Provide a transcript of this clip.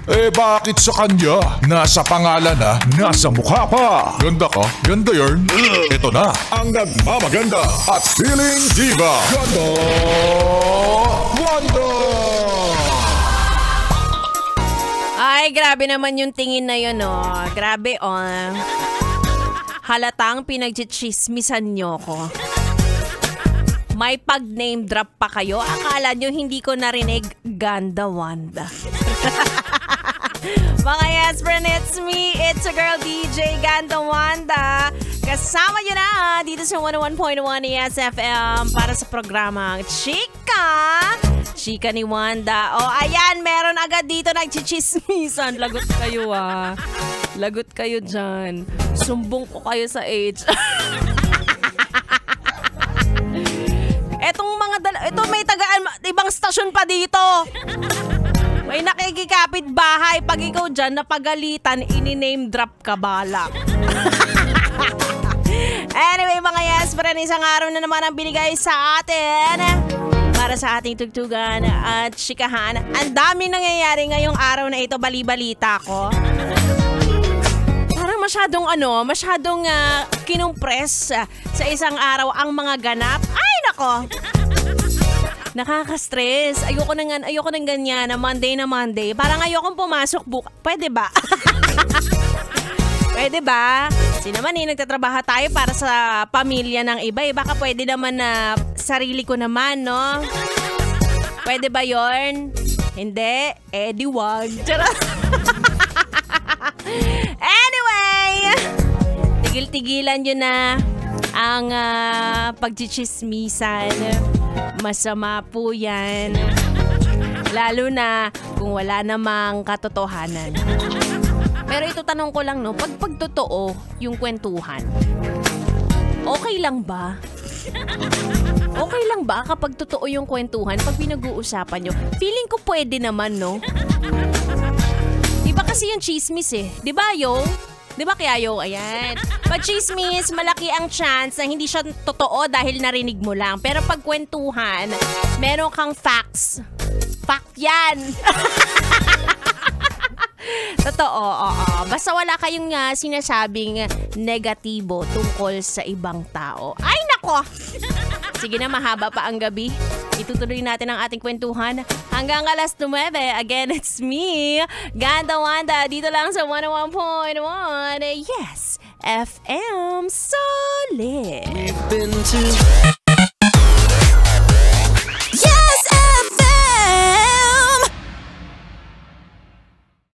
Eh bakit sa kanya? Nasa pangalan na, nasa mukha pa. Ganda ka? Ganda yarn. Ito na, ang nagmamaganda at feeling diva. Ganda Wanda! Ay, grabe naman yung tingin na yun, oh. Grabe, oh. Halatang pinagchichismisan nyo ko. May pag-name drop pa kayo? Akala nyo hindi ko narinig, Ganda Wanda. Mga yes, friend, it's me. It's a girl, DJ Ganda Wanda. Kasama nyo na dito sa 101.1 ESFM para sa programang Chika ni Wanda. O, ayan, meron agad dito nagchichismisan. Lagot kayo, ah. Lagot kayo dyan. Sumbong ko kayo sa age. Ito may ibang stasyon pa dito. May nakikikapit bahay. Pag ikaw dyan napagalitan, ini-name drop ka balak. Anyway, mga yes, friend, isang araw na naman ang binigay sa atin para sa ating tugtugan at chikahan. Ang daming nangyayari ngayong araw na ito, bali-balita ko. Parang masyadong kinumpres sa isang araw ang mga ganap. Ay, nako! Nakaka-stress. Ayoko nang ganyan na Monday. Parang ayokong pumasok bukas. Pwede ba? Pwede ba? Kasi naman nagtatrabaho tayo para sa pamilya ng iba. Baka pwede naman na sarili ko naman, no? Pwede ba yon? Hindi? Di wag. Anyway, tigil-tigilan nyo na ang pagchichismisan. Masama po yan. Lalo na kung wala namang katotohanan. Pero ito tanong ko lang, no, pag totoo yung kwentuhan, okay lang ba? Okay lang ba kapag totoo yung kwentuhan pag pinag-uusapan nyo? Feeling ko pwede naman, no? Iba kasi yung chismis eh. Di ba, yo? Di ba kaya yo? Ayan. Pag chismis, malaki ang chance na hindi siya totoo dahil narinig mo lang. Pero pag kwentuhan, meron kang facts. Fact yan. Totoo, oo. Basta wala kayong sinasabing negatibo tungkol sa ibang tao. Ay, nako! Sige na, mahaba pa ang gabi. Itutuloy natin ang ating kwentuhan hanggang alas 9. Again, it's me, Ganda Wanda, dito lang sa 101.1. Yes, FM Solid.